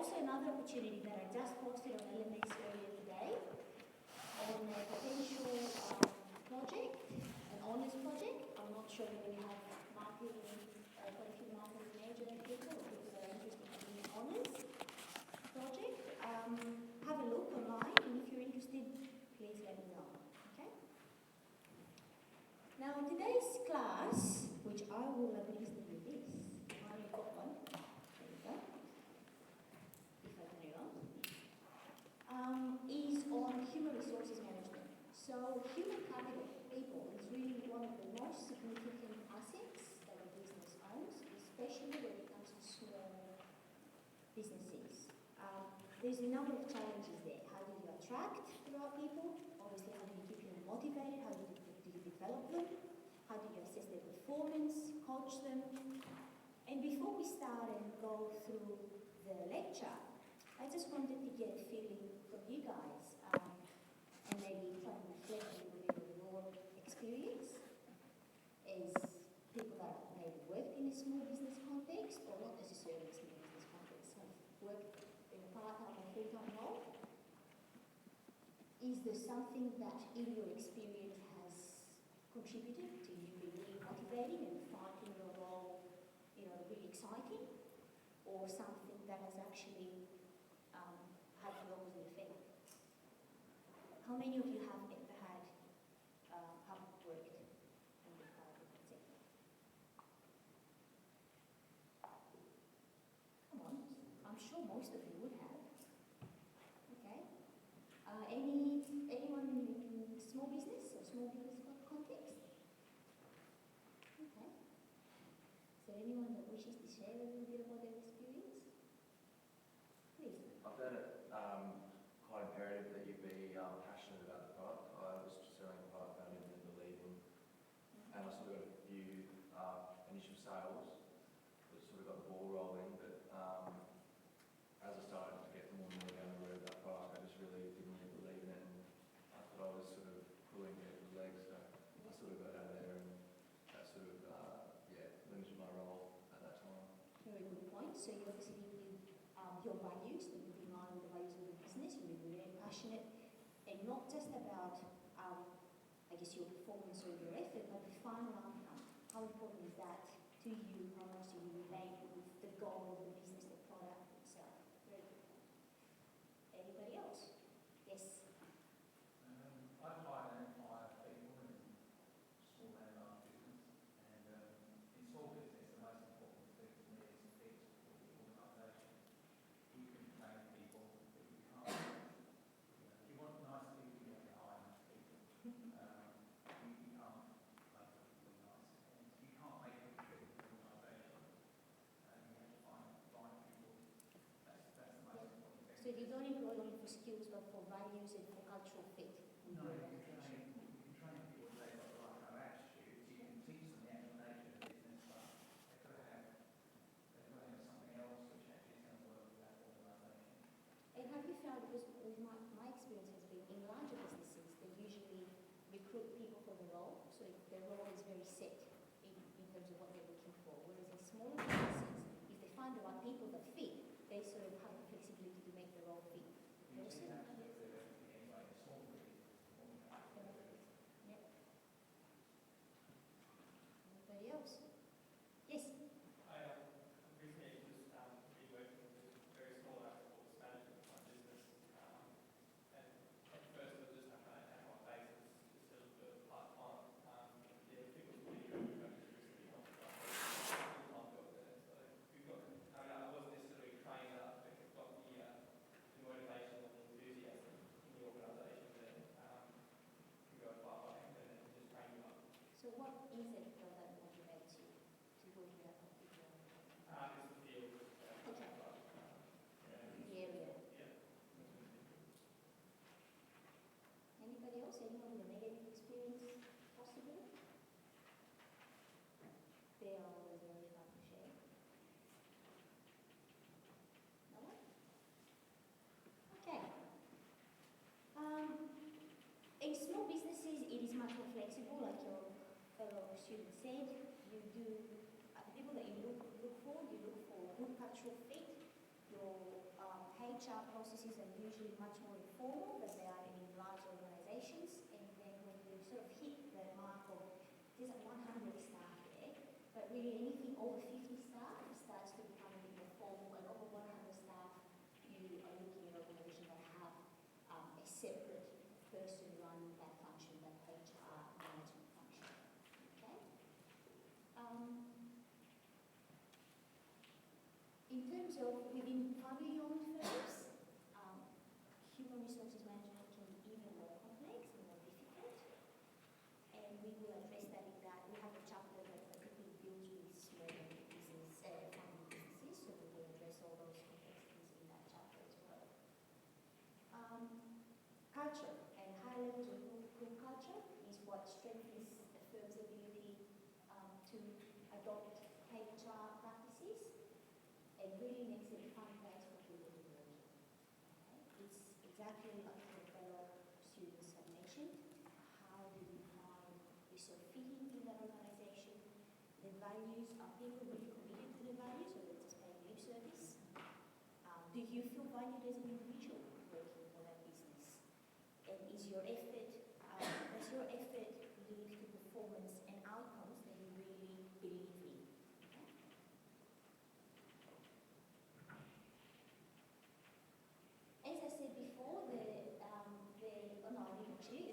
also another opportunity that I just posted on LMS earlier today on a potential project, an honours project. I'm not sure whether we have marketing, quite a few marketing major people or people that are interested in the honours project. Have a look online, and if you're interested, please let me know. Okay? Now, today's class, which I will administer with this, I only got one. There you go. If I turn it on, is on human resources management. So, human capital, people, is really one of the most significant assets that a business owns, especially when it comes to small businesses. There's a number of challenges there. How do you attract the right people? Obviously, how do you keep them motivated? How do you develop them? How do you assess their performance, coach them? And before we start and go through the lecture, I just wanted to get a feeling from you guys and maybe try and reflect a little bit on your experience as people that have maybe worked in a small business context or not necessarily a small business context, have worked in a part-time or full-time role. Is there something that in your experience has contributed to you being really motivating and finding your role, really exciting, or something that has actually had the opposite effect? How many of you have ever had have worked in the private sector? Come on, I'm sure most of you would have. Okay. Anyone in small business or small business context? Okay. Is there anyone that wishes to share a little bit about their experience? Please. I found it quite imperative that you be passionate about the product. I was selling a product I didn't really believe in, and I sort of got a few initial sales that sort of got the ball rolling, but as I started to get more and more down the road of that product, I just really didn't really believe in it, and I thought I was sort of pulling people's legs, so I sort of got out of there, and that sort of limited my role at that time. Very good point. So you obviously need your values, that you in line with the values of the business. You need to be very passionate, and not just about, your performance or your effort, but the final outcome. How important is that to you? How much do you relate with the goal of the business, the product itself? Very good. Anybody else? Yes. I try and inspire people in small and large business, and in small business, the most important thing to me is fit for the organisation. You can train people, but you can't. If you want nice people, you have to hire nice people. You can't make people nice, and you can't make people fit for the organisation. You have to find people. That's the most important thing. So you don't employ only for skills, but for values and for cultural fit. No, you can train people if they've got the right kind of attitudes. You can teach them the actual nature of business, but they've got to have something else which actually is going to work with that organisation. And have you found, because my experience has been in larger businesses, they usually recruit people for the role, so their role is very set in terms of what they're looking for. Whereas in smaller businesses, if they find the right people that fit, they sort of have the flexibility to make the role fit the You person. just have to look at everything anyway. The small business. Yep. Anybody else? Yes. I recently just been working with a very small outsourced management of my business, and at first it was just on an ad hoc basis, just a little bit of part-time. The figures were pretty good, but just recently helped full-time job there. So we've got, I wasn't necessarily trained up, but we've got the motivation and the enthusiasm in the organisation that can go far away and just train you up. So what is it that motivates you? HR processes are usually much more informal than they are in large organizations, and then when you sort of hit the mark of, there's like 100 staff there, but really anything over 50 staff, it starts to become a bit more formal, and over 100 staff, you are looking at organizations that have a separate person running that function, that HR management function. Okay? In terms of within family-owned firms, human resources management can be even more complex and more difficult, and we will address that in that. We have a chapter that particularly deals with small business, family businesses, so we will address all those complexities in that chapter as well. Culture and high levels of group culture is what strengthens a firm's ability to adopt HR practices and really makes it a fun place for people to work. Okay? It's exactly like the fellow students have mentioned. How do you find yourself fitting in that organization? The values, are people really committed to the values, or they're just paying lip service? Do you feel valued as an individual working for that business? And is your effort, does your effort link to performance and outcomes that you really believe in? Okay? As I said before,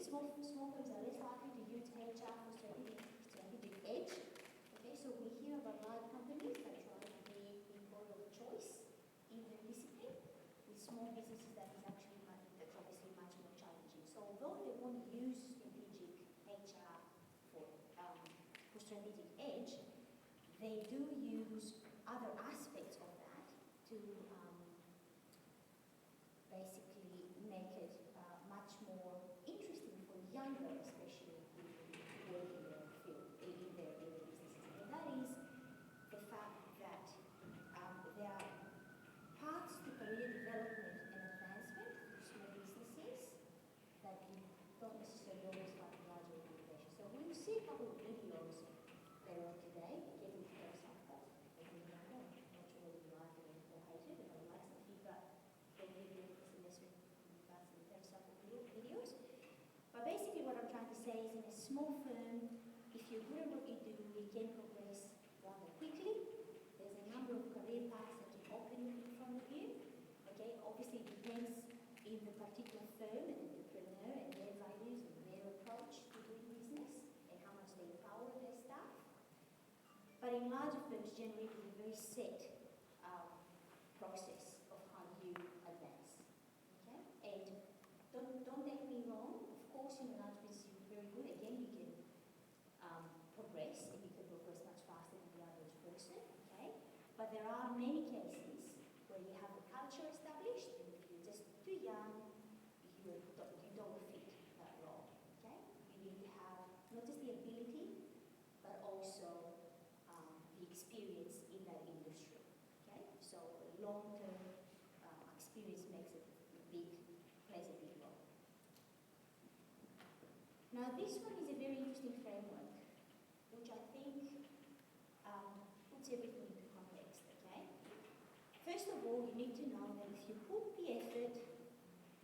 small firms are less likely to use HR for strategic edge. Okay, so we hear about large companies that try to be the employer of choice in their discipline. With small businesses, that's obviously much more challenging. So although they won't use strategic HR for strategic edge, they do use other aspects of that to basically make it much more interesting for younger, especially people to work in their field, in their businesses. And that is the fact that there are paths to career development and advancement for small businesses that you don't necessarily always find in large organizations. So we'll see a couple of videos later on today. Again, with Terry Sanka. I'm not sure whether you like it or hate it, but I like some feedback from video semester about some Terry Sanka videos. But basically what I'm trying to say is, in a small firm, if you're good at what you do, you can progress rather quickly. There's a number of career paths that can open in front of you. Okay, obviously it depends in the particular firm and the entrepreneur and their values and their approach to doing business and how much they empower their staff. But in larger firms, generally it's a very set process of how you advance. Okay, and don't take me wrong. Of course, in a large business you're very good. Again, you can progress, and you can progress much faster than the average person. Okay, but there are many cases where you have a culture established, and if you're just too young, you don't fit that role. Okay, you need to have not just the ability, but also the experience in that industry. Okay, so long-term experience plays a big role. Now, this one is a very interesting framework, which I think puts everything into context. Okay. First of all, you need to know that if you put the effort,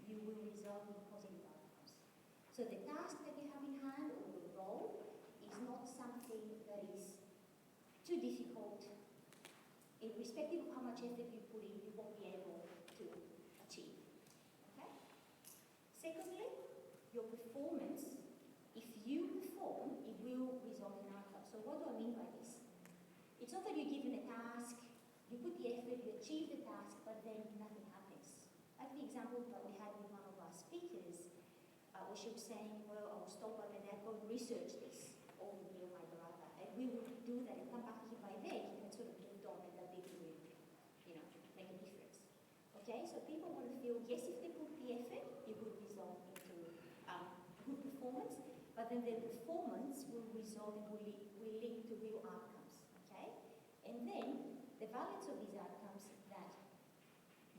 you will result in positive outcomes. So the task that you have in hand or the role is not something that is too difficult. Irrespective of how much effort you put in, you won't be able to achieve. Okay? Secondly, your performance, if you perform, it will result in outcomes. So what do I mean by this? It's not that you're given a task, you put the effort, you achieve the task, but then nothing happens. Like the example that we had with one of our speakers, where she was saying, well, I was told by my dad, go and research this, or with me or my brother, and we would do that and come back here by then, and sort of moved on, and that didn't really, make a difference. Okay, so people want to feel, yes, if they put the effort, it would result into good performance, but then their performance will result and will link to real outcomes. Okay, and then the valence of these outcomes is that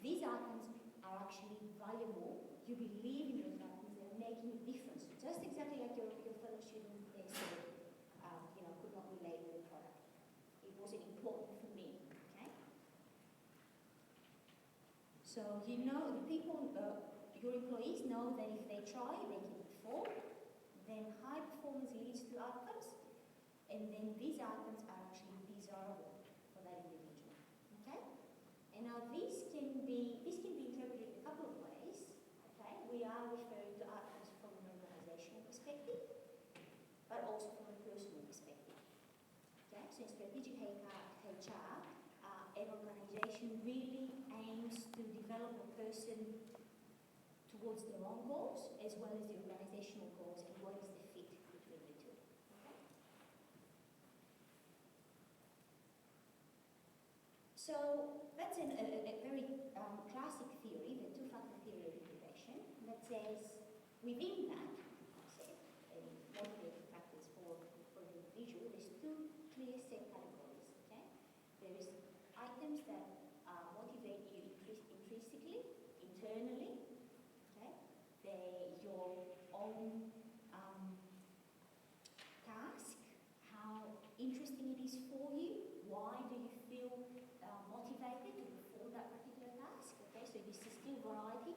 these outcomes are actually valuable. You believe in those outcomes; they're making a difference. Just exactly like your fellow student they said, could not relate to the product. It wasn't important for me. Okay. So you know, the people, your employees know that if they try, they can perform. Then high performance leads to outcomes, and then these outcomes are actually desirable for that individual. Okay? And now this can be interpreted in a couple of ways. Okay? We are referring to outcomes from an organizational perspective, but also from a personal perspective. Okay? So in strategic HR, an organization really aims to develop a person towards their own goals as well as the organizational goals, and what is the fit between the two. Okay? So that's a very classic theory, the two-factor theory of integration, that says within that, motivating factors for the individual, there's two clear set categories. Okay? There is items that motivate you intrinsically, internally. Okay? They're your own task, how interesting it is for you, why do you feel motivated to perform that particular task. Okay? So this is still variety.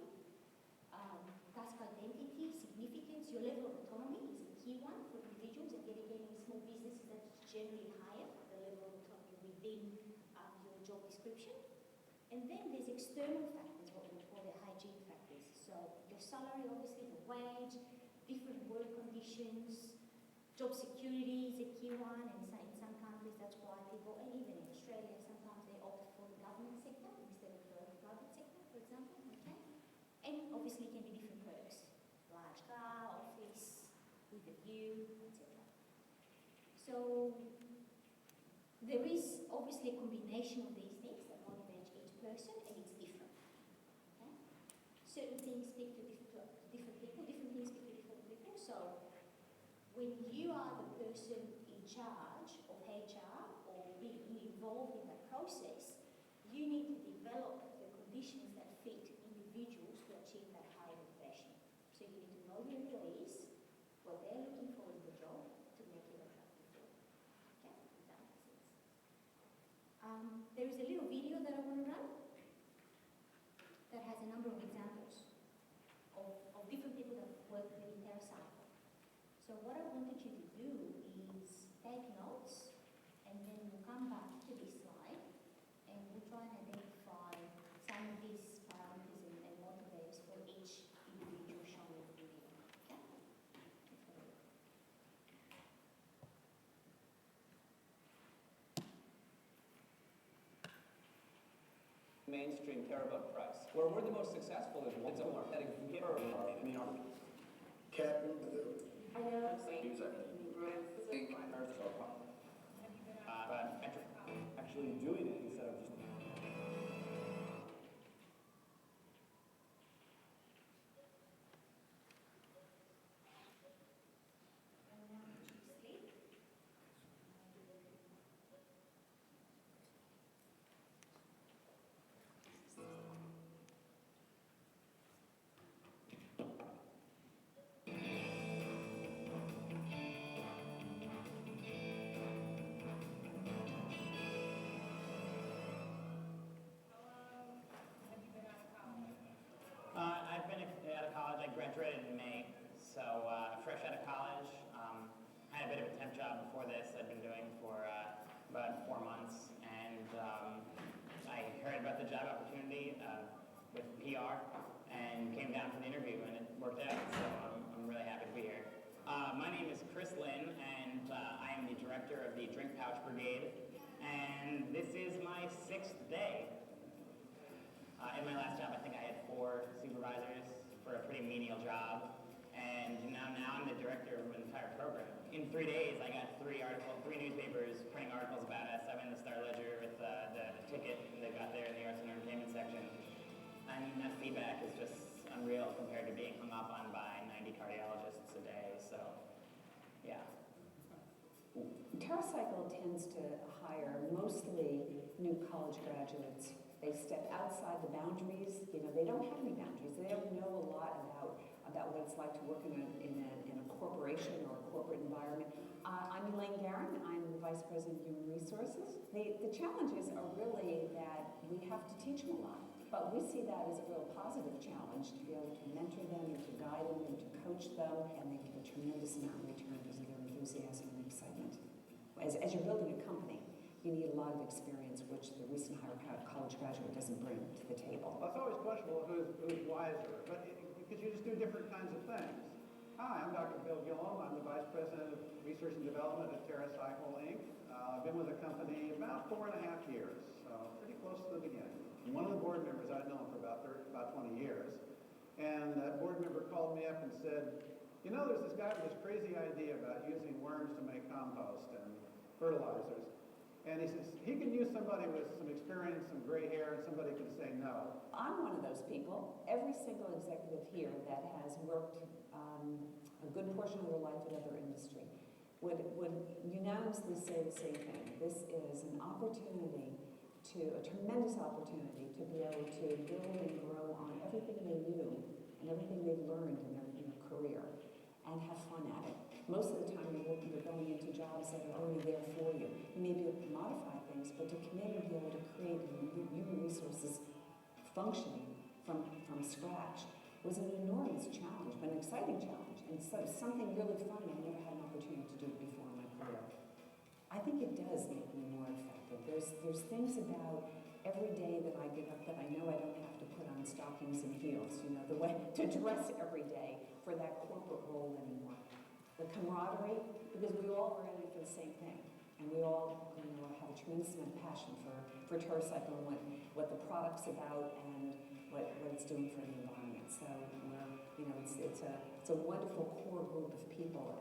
Task identity, significance, your level of autonomy is a key one for individuals, and yet again in small businesses that's generally higher, the level of autonomy within your job description. And then there's external factors, what we call the hygiene factors. So your salary, obviously, the wage, different work conditions, job security is a key one, and in some countries that's why people, and even in Australia, sometimes they opt for the government sector instead of the private sector, for example. Okay? And obviously it can be different perks, large car, office, with a view, etc. So there is obviously a combination of these things that motivates each person, and it's different. Okay? Certain things speak to different people, different things speak to different people. So when you are the person in charge of HR or being involved in that process, you need to develop the conditions that fit individuals to achieve that high motivation. So you need to know your employees, what they're looking for in the job to make it attractive for them. Okay? If that makes sense. There is a little video that I want to run that has a number of examples of different people that work within TerraCycle. So what I wanted you to do is take notes, and then we'll come back to this slide, and we'll try and identify some of these parameters and motivators for each individual shown in the video. Okay? Let's have a look. Mainstream care about price. Where we're the most successful is one of our setting but actually doing it instead of just I've been out of college. I graduated in May, so fresh out of college. Had a bit of a temp job before this I'd been doing for about 4 months, and I heard about the job opportunity with PR and came down for the interview, and it worked out, so I'm really happy to be here. My name is Chris Lynn, and I am the director of the Drink Pouch Brigade, and this is my 6th day. In my last job, I think I had 4 supervisors for a pretty menial job, and now I'm the director of an entire program. In 3 days, I got 3 newspapers printing articles about us. I'm in the Star Ledger with the ticket they got there in the arts and entertainment section. I mean, that feedback is just unreal compared to being hung up on by 90 cardiologists a day, so yeah. TerraCycle tends to hire mostly new college graduates. They step outside the boundaries. You know, they don't have any boundaries. They don't know a lot about what it's like to work in a corporation or a corporate environment. I'm Elaine Guerin. I'm the Vice President of Human Resources. The challenges are really that we have to teach them a lot. But we see that as a real positive challenge, to be able to mentor them and to guide them and to coach them, and they get a tremendous amount in return because of their enthusiasm and excitement. As you're building a company, you need a lot of experience, which the recent hire college graduate doesn't bring to the table. Well, it's always questionable who's wiser, but because you just do different kinds of things. Hi, I'm Dr. Bill Gillum. I'm the Vice President of Research and Development at TerraCycle, Inc. I've been with the company about 4.5 years, so pretty close to the beginning. One of the board members, I'd known for about 20 years, and that board member called me up and said, you know, there's this guy with this crazy idea about using worms to make compost and fertilizers. And he says, he can use somebody with some experience, some gray hair, and somebody can say no. I'm one of those people. Every single executive here that has worked a good portion of their life in other industry would unanimously say the same thing. This is an opportunity, a tremendous opportunity to be able to build and grow on everything they knew and everything they've learned in their career and have fun at it. Most of the time you're going into jobs that are already there for you. You may be able to modify things, but to come in and be able to create human resources functioning from scratch was an enormous challenge, but an exciting challenge, and something really fun I never had an opportunity to do before in my career. I think it does make me more effective. There's things about every day that I get up that I know I don't have to put on stockings and heels, you know, the way to dress every day for that corporate role anymore. The camaraderie, because we all are in it for the same thing, and we all, you know, have a tremendous amount of passion for TerraCycle and what the product's about and what it's doing for the environment. So it's a wonderful core group of people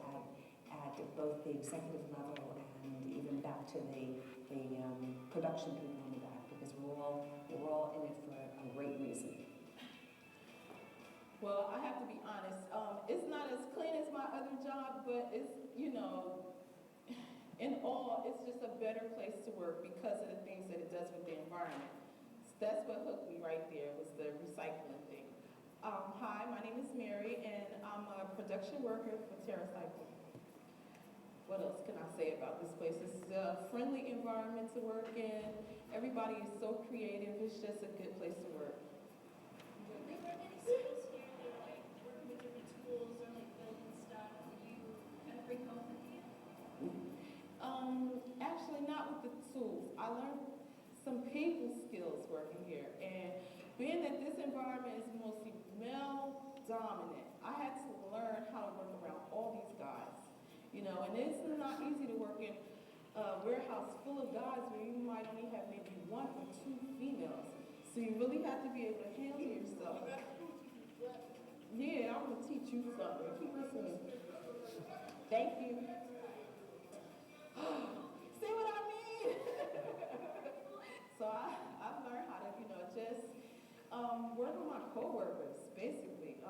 at both the executive level and even back to the production people in the back, because we're all in it for a great reason. Well, I have to be honest. It's not as clean as my other job, but it's, you know, in all, it's just a better place to work because of the things that it does with the environment. So that's what hooked me right there, was the recycling thing. Hi, my name is Mary, and I'm a production worker for TerraCycle. What else can I say about this place? It's a friendly environment to work in. Everybody is so creative. It's just a good place to work. Do they run any schools here? They're like working with different schools or like building stuff. Do you kind of bring home with you? Actually, not with the tools. I learned some people skills working here, and being that this environment is mostly male dominant, I had to learn how to work around all these guys. You know, and it's not easy to work in a warehouse full of guys where you might only have maybe 1 or 2 females. So you really have to be able to handle yourself. Yeah, I'm gonna teach you something. Keep listening. Thank you. See what I mean? So I've learned how to, you know, just work with my coworkers, basically.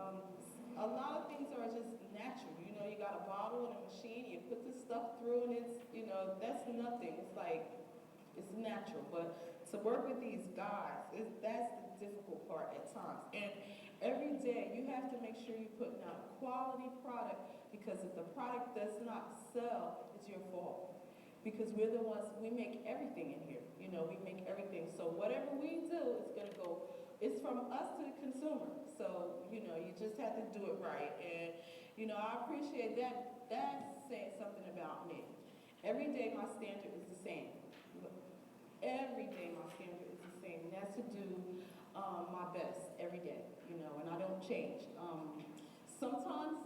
A lot of things are just natural. You know, you got a bottle and a machine, you put this stuff through, and it's, you know, that's nothing. It's like, it's natural. But to work with these guys, that's the difficult part at times. And every day, you have to make sure you're putting out a quality product, because if the product does not sell, it's your fault. Because we're the ones, we make everything in here. You know, we make everything. So whatever we do, it's gonna go, it's from us to the consumer. So, you know, you just have to do it right. And, you know, I appreciate that. That's saying something about me. Every day my standard is the same. Every day my standard is the same. And that's to do my best every day, you know, and I don't change. Sometimes,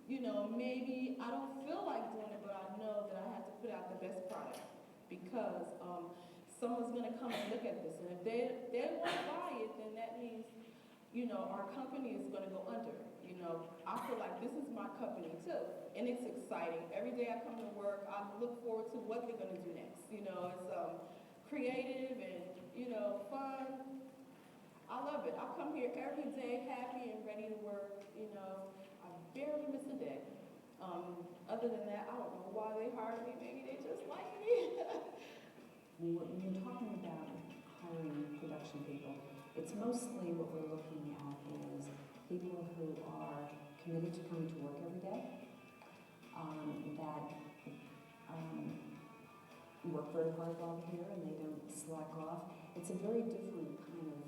you know, maybe I don't feel like doing it, but I know that I have to put out the best product, because someone's gonna come and look at this. And if they won't buy it, then that means, you know, our company is gonna go under. You know, I feel like this is my company too, and it's exciting. Every day I come to work, I look forward to what they're gonna do next. You know, it's creative and, you know, fun. I love it. I come here every day happy and ready to work. You know, I barely miss a day. Other than that, I don't know why they hired me. Maybe they just like me. When you're talking about hiring production people, it's mostly what we're looking at is people who are committed to coming to work every day, that work very hard while they're here and they don't slack off. It's a very different kind of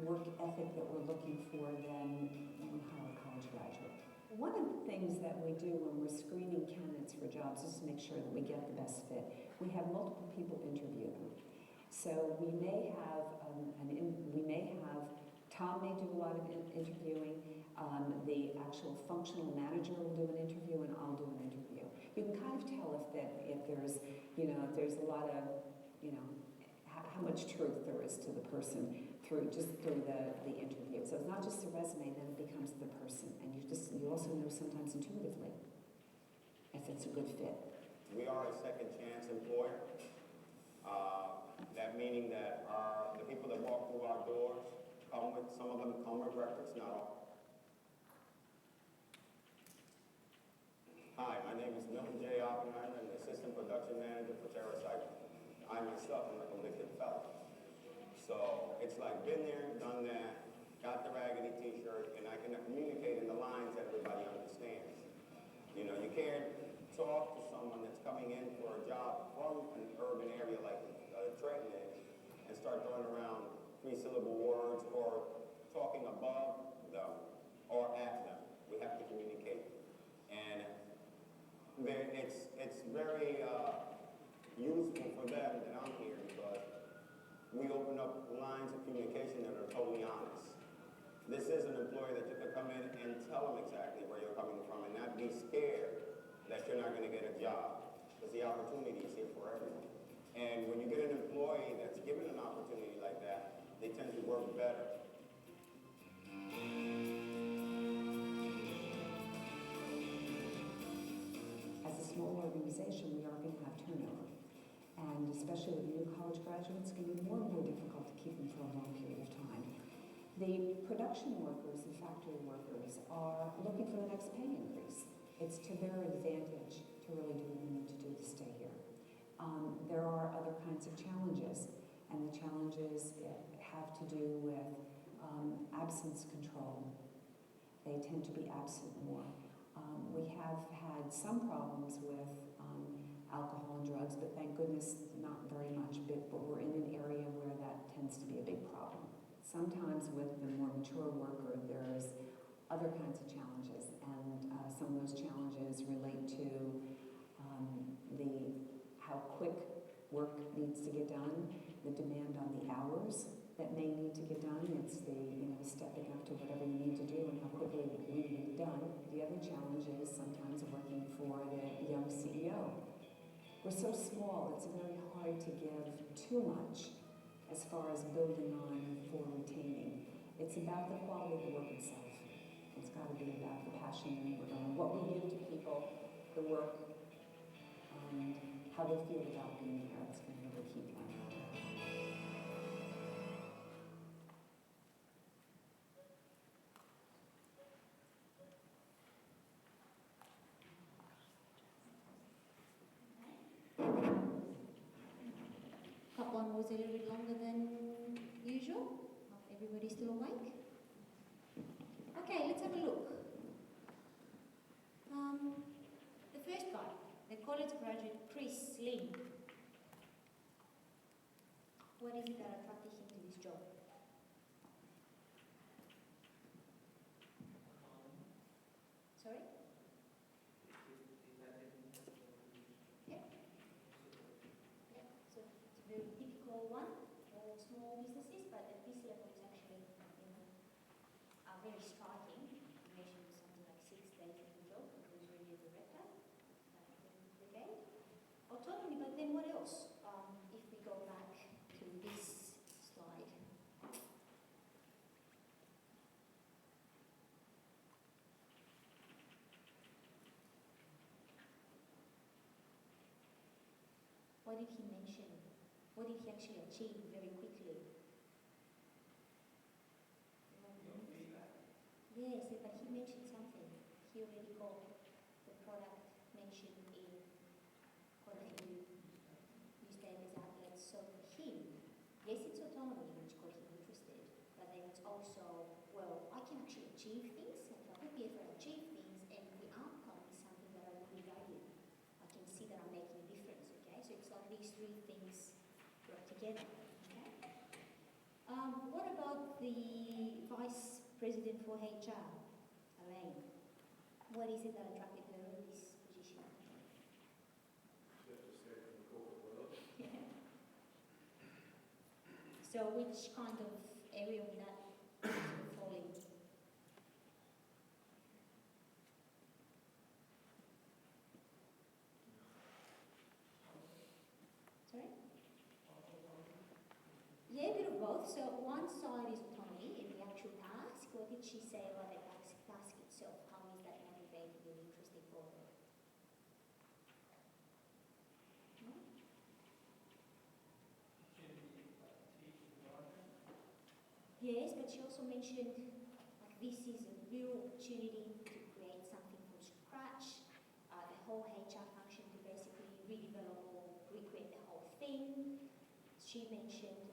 work ethic that we're looking for than when we hire a college graduate. One of the things that we do when we're screening candidates for jobs is to make sure that we get the best fit. We have multiple people interview them. So we may have, Tom may do a lot of interviewing, the actual functional manager will do an interview, and I'll do an interview. You can kind of tell if there's a lot of, how much truth there is to the person through the interview. So it's not just the resume, then it becomes the person. And you also know sometimes intuitively if it's a good fit. We are a second chance employer. That meaning that the people that walk through our doors some of them come with records, not all. Hi, my name is Milton J. Oppenheimer. I'm the Assistant Production Manager for TerraCycle. I myself am a convicted felon. So it's like been there, done that, got the raggedy t-shirt, and I can communicate in the lines that everybody understands. You can't talk to someone that's coming in for a job from an urban area like Trenton is and start throwing around 3-syllable words or talking above them or at them. We have to communicate. And it's very useful for them that I'm here because we open up lines of communication that are totally honest. This is an employer that you could come in and tell them exactly where you're coming from and not be scared that you're not going to get a job, because the opportunity is here for everyone. And when you get an employee that's given an opportunity like that, they tend to work better. As a small organization, we are going to have turnover. And especially with new college graduates, it's going to be more and more difficult to keep them for a long period of time. The production workers and factory workers are looking for the next pay increase. It's to their advantage to really do what we need to do to stay here. There are other kinds of challenges, and the challenges have to do with absence control. They tend to be absent more. We have had some problems with alcohol and drugs, but thank goodness not very much, but we're in an area where that tends to be a big problem. Sometimes with the more mature worker, there's other kinds of challenges, and some of those challenges relate to how quick work needs to get done, the demand on the hours that may need to get done. It's the stepping up to whatever you need to do and how quickly we need it done. The other challenge is sometimes working for the young CEO. We're so small, it's very hard to give too much as far as building on for retaining. It's about the quality of the work itself. It's got to be about the passion and what we give to people, the work, and how they feel about being here. It's going to really keep them. Part one was a little bit longer than usual. Hope everybody's still awake. Okay, let's have a look. The first guy, the college graduate Chris Lim. What is it that attracted him to this job? Sorry? Yeah. Yeah. So it's a very typical one for small businesses, but at this level it's actually very striking. You mentioned something like 6 days of the job because you're the director. Okay. Autonomy, but then what else? If we go back to this slide. What did he mention? What did he actually achieve very quickly? Yes, but he mentioned something. He already got the product mentioned in quite a few newspapers, outlets. So for him, yes, it's autonomy which got him interested, but then it's also, well, I can actually achieve things, and if I put the effort, achieve things, and the outcome is something that I really value. I can see that I'm making a difference, okay? So it's like these three things work together, okay? What about about the Vice President for HR, Elaine? What is it that attracted her to this position? So which kind of area would that fall in? Sorry? Yeah, a bit of both. So one side is autonomy in the actual task. What did she say about the task itself? How is that motivating and interesting for her? No? Yes, but she also mentioned like this is a real opportunity to create something from scratch, the whole HR function to basically redevelop or recreate the whole thing. She mentioned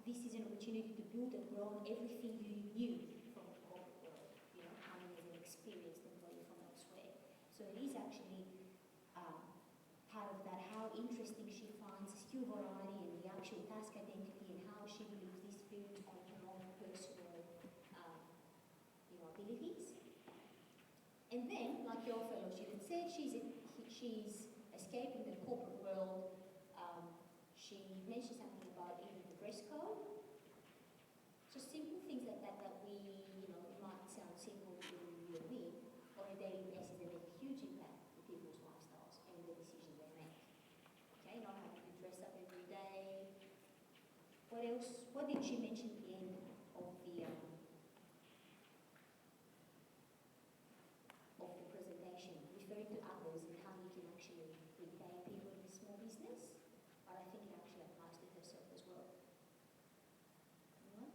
this is an opportunity to build and grow on everything you knew from the corporate world, you know, coming as an experienced employee from elsewhere. So it is actually part of that, how interesting she finds skill variety and the actual task identity and how she believes this builds on her own personal abilities. And then, like your fellow student said, she's escaping the corporate world. She mentioned something about even the dress code. So simple things like that that we, it might sound simple to you and me, on a daily basis, they make a huge impact to people's lifestyles and the decisions they make. Okay, not having to dress up every day. What else? What did she mention at the end of the presentation? Referring to others and how you can actually repay people in a small business. But I think it actually applies to herself as well. Anyone?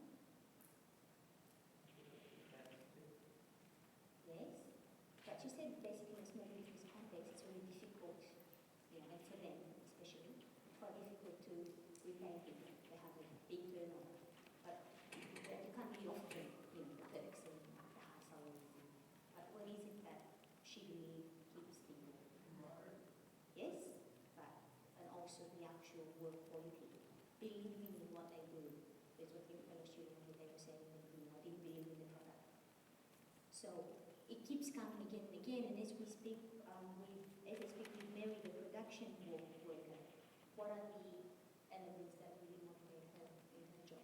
Yes. But she said basically in a small business context, it's really difficult, and for them especially, it's quite difficult to repay people. They have a big turnover. But you can't really offer them, the perks and the high salaries. But what is it that she really keeps people? Yes, but and also the actual work quality, believing in what they do. That's what the fellow student they were saying. I didn't believe in the product. So it keeps coming again and again. And as we speak, with Mary, the production worker, what are the elements that really motivate her in her job?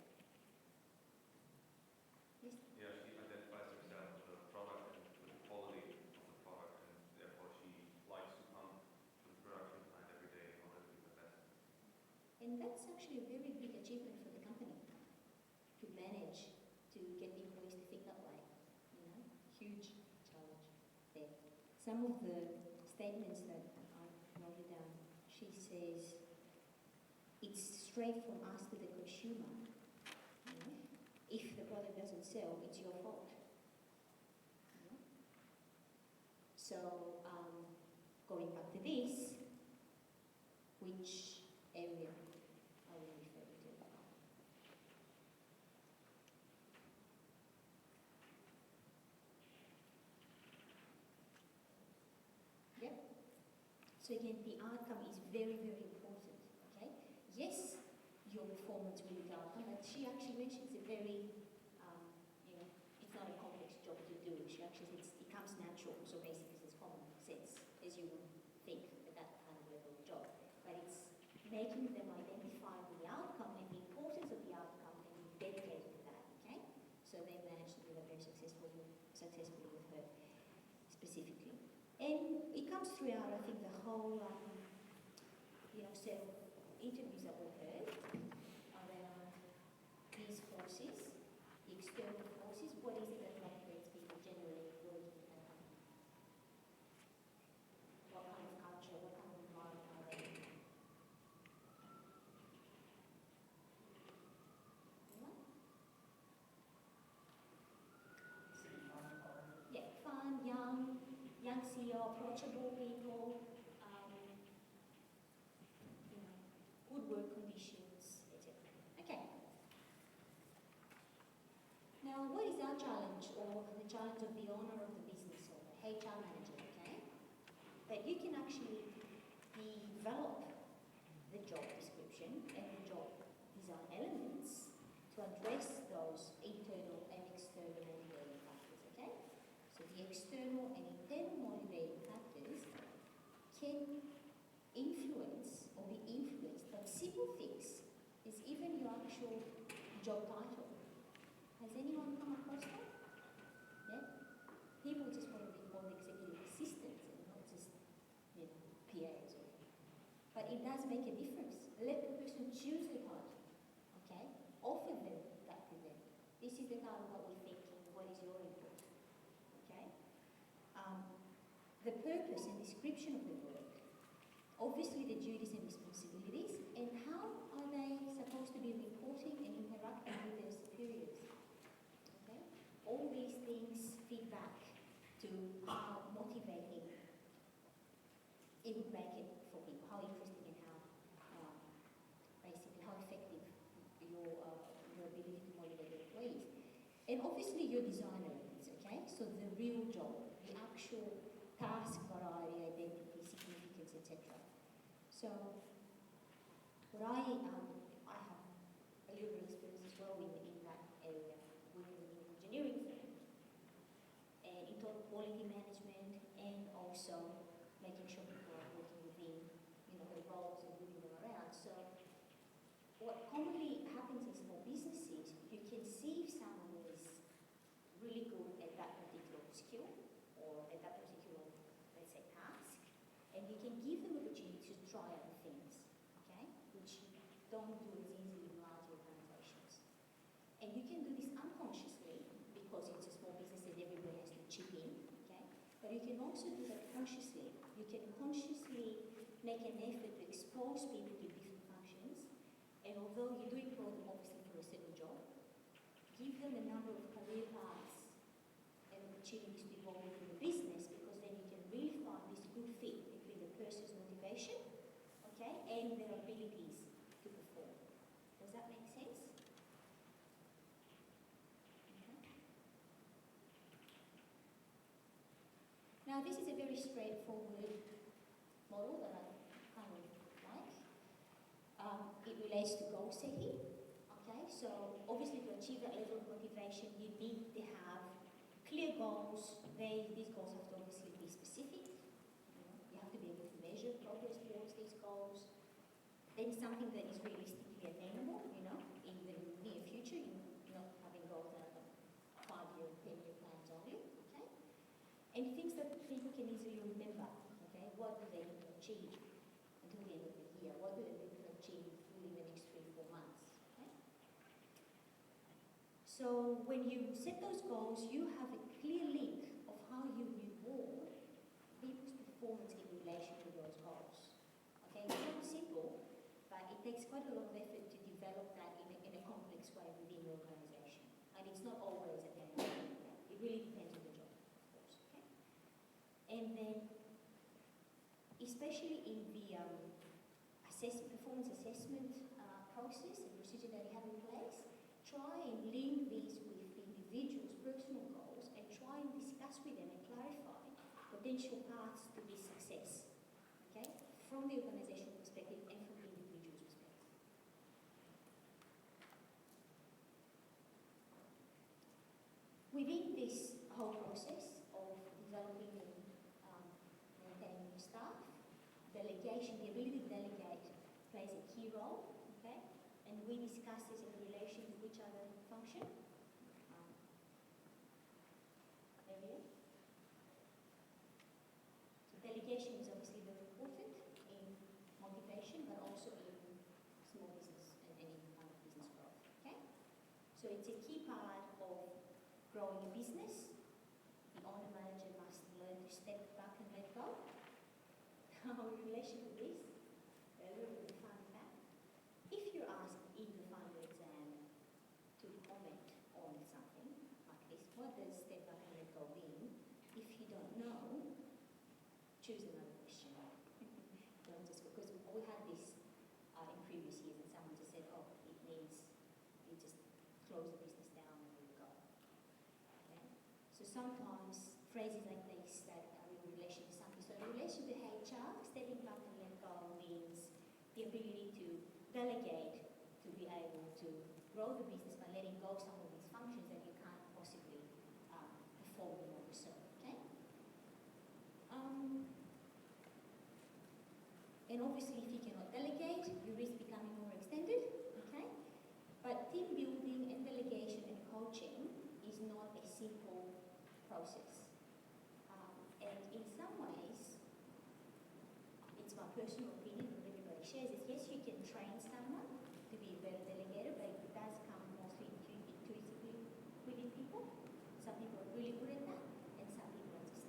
Yes. Yeah, she identifies herself with the product and with the quality of the product, and therefore she likes to come to the production plant every day in order to do the best. And that's actually a very big achievement for the company, to manage to get the employees to think that way. Huge challenge there. Some of the statements that I noted down, she says, it's straight from us to the consumer. If the product doesn't sell, it's your fault. So, going back to this, which area are we referring to? Yep. So again, the outcome is very, very important, okay? Yes, your performance will be the outcome, but she actually mentions a very, it's not a complex job to do. She actually says it comes natural, so basically it's common sense, as you would think at that kind of level of job. But it's making them identify with the outcome and the importance of the outcome and be dedicated to that, okay? So they managed to do that very successfully with her specifically. And it comes throughout, I think, the whole, set of interviews that we've heard around these forces, the external forces. What is it that motivates people generally working in that company? What kind of culture, what kind of environment are they in? Anyone? Yeah, fun, young CEO, approachable people, good work conditions, etc. Okay. Now, what is our challenge, or the challenge of the owner of the business, or the HR manager, okay? That you can actually develop the job description external motivating factors can influence or be influenced by simple things. Is even your actual job title. Has anyone come across that? Yeah? People just want to be called executive assistants and not just, PAs. But it does make a difference. Let the person choose the title, okay? Offer them that to them. This is the title what we're thinking, what is your input, okay? The purpose and description of the work, obviously the duties and responsibilities, and how are they supposed to be reporting and interacting with their superiors, okay? All these things feed back to how motivating it would make it for people, how interesting and how, basically, how effective your ability to motivate your employees. And obviously your design elements, okay? So the real job, the actual task variety, identity, significance, etc. So what I have a little bit of experience as well in that area, working in an engineering firm, and in quality management, and also making sure people are working within, the roles and moving them around. So what commonly happens in small businesses, you can see if someone is really good at that particular skill or at that particular, let's say, task, and you can give them opportunity to try other things, okay, which you don't do as easily in large organizations. And you can do this unconsciously because it's a small business and everybody has to chip in, okay, but you can also do that consciously. You can consciously make an effort to expose people to different functions, and although you do employ them obviously for a certain job, give them a number of career paths and opportunities to evolve within the business, because then you can really find this good fit between the person's motivation, okay, and their abilities to perform. Does that make sense? Okay. Now this is a very straightforward model that I kind of like. It relates to goal setting. Okay, so obviously to achieve that level of motivation, you need to have clear goals. These goals have to obviously be specific. You have to be able to measure progress towards these goals. Then something that is realistically attainable, in the near future. You're not having goals that are 5-year, 10-year plans only. Okay, and things that people can easily remember. Okay, what do they need to achieve until the end of the year? What do they need to achieve within the next 3-4 months? Okay? So when you set those goals, you have a clear link of how you reward people's performance in relation to those goals. Okay, it's not simple, but it takes quite a lot of effort to develop that in a complex way within the organization. And it's not always attainable. It really depends on the job, of course. Okay? And then, especially in the performance assessment process and procedure that you have in place, try and link these with the individual's personal goals and try and discuss with them and clarify potential paths to this success, okay, from the organizational perspective and from the individual's perspective. Within this whole process of developing and maintaining your staff, delegation, the ability to delegate plays a key role, okay? And we discuss this in relation to which other function earlier. So delegation is obviously very important in motivation, but also in small business and any kind of business growth, okay? So it's a key part of growing a business. The owner manager must learn to step back and let go. Now, in relation to this, a little bit of fun fact. If you're asked in the final exam to comment on something like this, what does step back and let go mean? If you don't know, choose another question. Don't just, because we had this in previous years, and someone just said, oh, it means you just close the business down and let go. Okay? So sometimes phrases like this that are in relation to something. So in relation to HR, stepping back and let go means the ability to delegate, to be able to grow the business by letting go of some of these functions that you can't possibly perform them yourself, okay? And obviously, if you cannot delegate, you risk becoming more extended, okay? But team building and delegation and coaching is not a simple process. And in some ways, it's my personal opinion, not everybody shares it. Yes, you can train someone to be a better delegator, but it does come mostly intuitively within people. Some people are really good at that, and some people are just,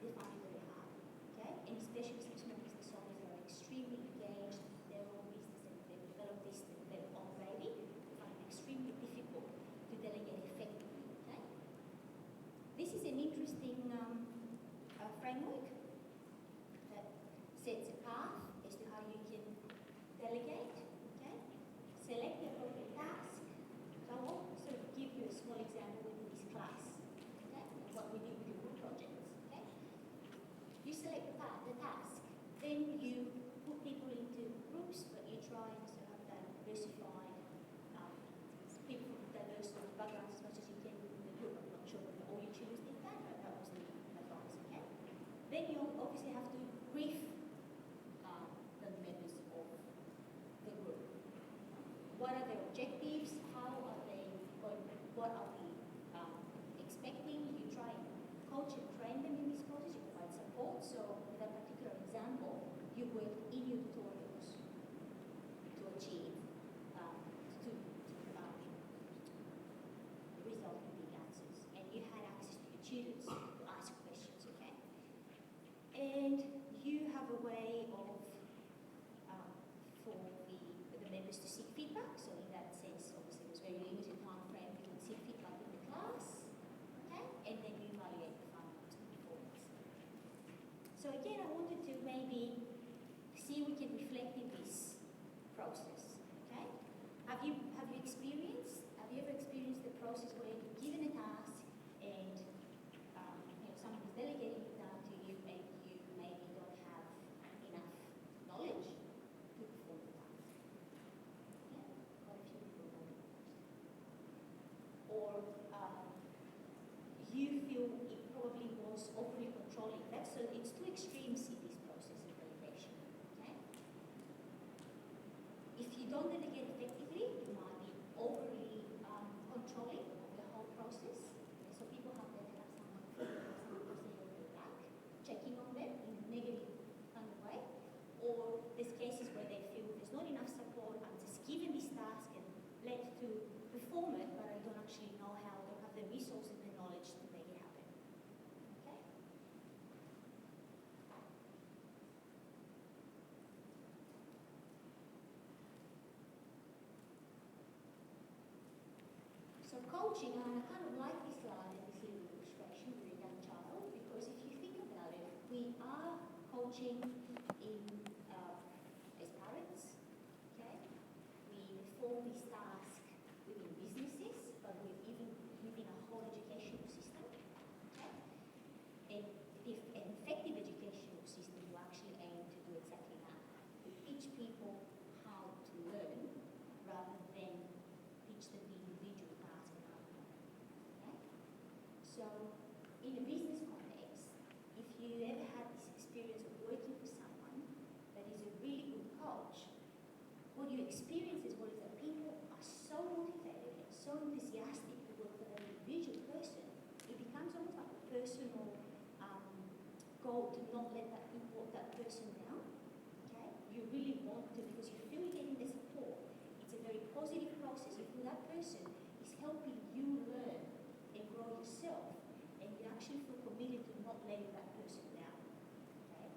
they find it very hard, okay? And especially some small business owners that are extremely engaged in their own business and they've developed this, their own baby, they find it extremely difficult to delegate effectively, okay? This is an interesting framework that sets a path as to how you can delegate, okay? Select the appropriate task. So I will sort of give you a small example within this class, okay? Of what we did with the group projects, okay? You select the task, then you put people into groups, but you try and sort of have diversified people from diverse sort of backgrounds as much as you can in the group. I'm not sure whether all your tutors did that, but that was the advice, okay? Then you obviously have to brief the members of the group. What are their objectives? How are they going? What are we expecting? You try and coach and train them in this process. You provide support. So, with that particular example, you worked in your tutorials to achieve result in big answers, and you had access to your tutors to ask questions. Okay, and you have a way of for the members to seek feedback. So in that sense, obviously, it was very limited time frame. You can seek feedback in the class, okay, and then you evaluate the final performance. So again, I wanted to maybe see if we can reflect in this process. Okay, have you ever experienced the process where you're given a task and someone is delegating it down to you, and you maybe don't have enough knowledge to perform the task? Yeah, quite a few people know that. Or you feel it probably was overly controlling. So it's two extremes in this process of delegation. Okay. If you don't delegate effectively, you might be overly controlling of the whole process. Okay, so people have someone sitting on their back, checking on them in a negative kind of way. Or there's cases where they feel there's not enough support, I'm just given this task and led to perform it, but I don't actually know how, I don't have the resources and the knowledge to make it happen. Okay? So coaching, I kind of like this slide and this little illustration with a young child, because if you think about it, we are coaching as parents, okay? We perform this task within businesses, but even within a whole educational system, okay? And if an effective educational system will actually aim to do exactly that, to teach people how to learn rather than teach them the individual task and outcome. Okay? So, in a business context, if you ever had this experience of working for someone that is a really good coach, what you experience is that people are so motivated and so enthusiastic to work for that individual person, it becomes almost like a personal goal to not let that person down. Okay? You really want to, because you feel you're getting the support. It's a very positive process. You feel that person is helping you learn and grow yourself, and you actually feel committed to not letting that person down. Okay?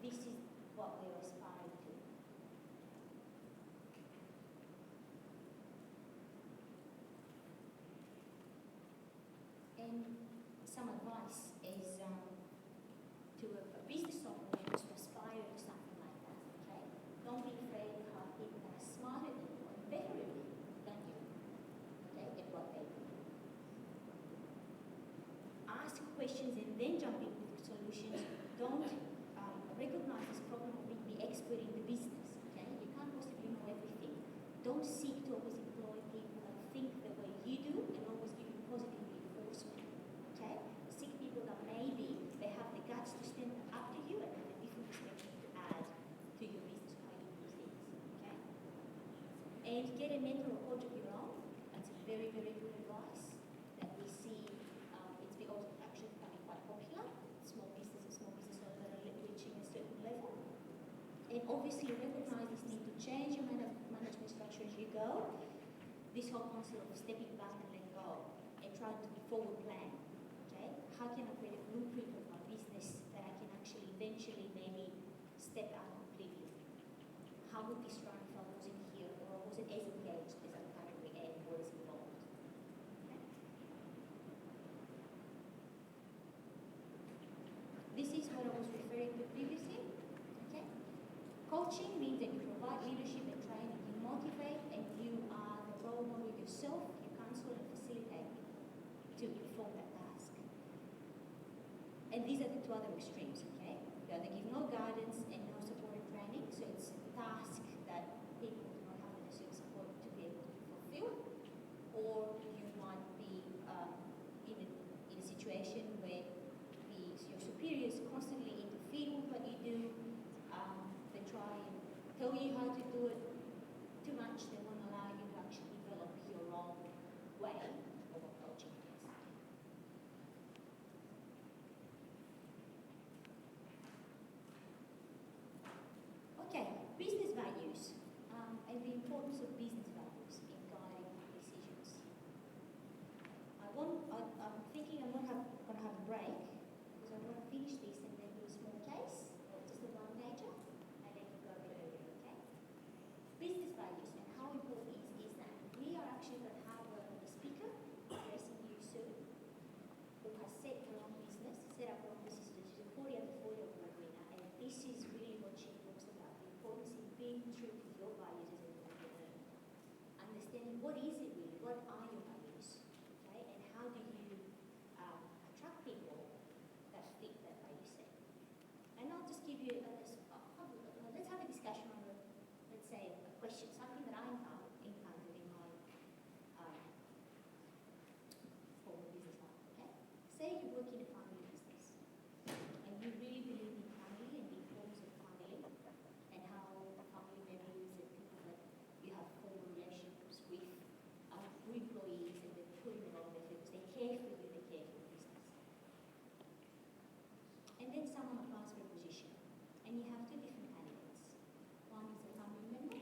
This is what we're aspiring to. And some advice is to a business owner to aspire to something like that. Okay? Don't be afraid to have people that are smarter than you and better than you, okay, at what they do. Ask questions and then jump in with solutions. Don't recognize this problem of being the expert in the business. Okay? You can't possibly know everything. Don't seek to always employ people that think the way you do and always give you positive reinforcement. Okay? Seek people that maybe they have the guts to stand up to you and have a different perspective to add. And get a mentor or coach of your own. That's very, very good advice that we see. It's because actually becoming quite popular. Small business owners that are reaching a certain level. And obviously recognize this need to change your management structure as you go. This whole concept of stepping back and let go and trying to forward plan. Okay? How can I create a blueprint of my business that I can actually eventually maybe step out completely? How would this run if I wasn't here or I wasn't as engaged as I'm currently and what is involved? Okay? This is what I was referring to previously. Okay? Coaching means that you provide leadership and training, you motivate and you are the role model yourself, you counsel and facilitate to perform that task. And these are the two other extremes, okay? You either give no guidance and no support and training, so it's a task that people do not have the necessary support to be able to fulfill, or you might be in a situation where your superiors constantly interfere with what you do, they try and tell you how to do it too much, they won't allow you to actually develop your own way of approaching things. Okay, business values and the importance of business values in guiding decisions. I'm thinking I'm going to have a break because I want to finish this and then do a small case or just a one-pager and then you go a bit earlier, okay? Business values and how important is that? We are actually going to have a speaker addressing you soon who has set up her own business. She's a 40 under 40 award winner, and this is really what she talks about, the importance in being true to your values as an entrepreneur. Understanding what is it really, what are your values, okay, and how do you attract people that fit that value set. And I'll just give you, let's have a discussion on, let's say, a question, something that I encountered in my former business life, okay? Say you work in a family business and you really believe in family and the importance of family and how family members and people that you have formal relationships with are good employees and they're putting their own effort because they care for you, they care for the business. And then someone applies for a position and you have two different candidates. One is a family member,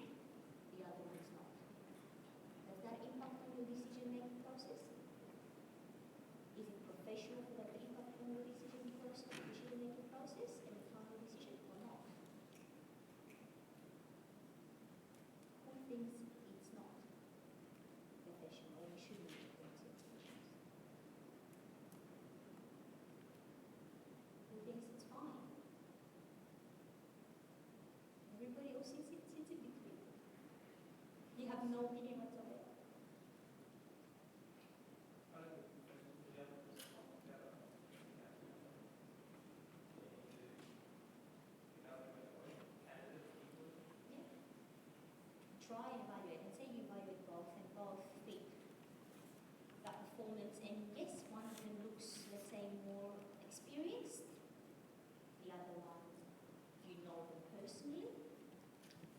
the other one is not. Does that impact on your decision-making process? Is it professional for that to impact on your decision-making process and the final decision or not? Who thinks it's not professional or you shouldn't be doing certain decisions? Who thinks it's fine? Everybody else sits in between. You have no opinion whatsoever. I don't think professional for the other person come together. Yeah. Try and evaluate and say you evaluate both and both fit that performance. And yes, one of them looks, let's say, more experienced. The other one, you know them personally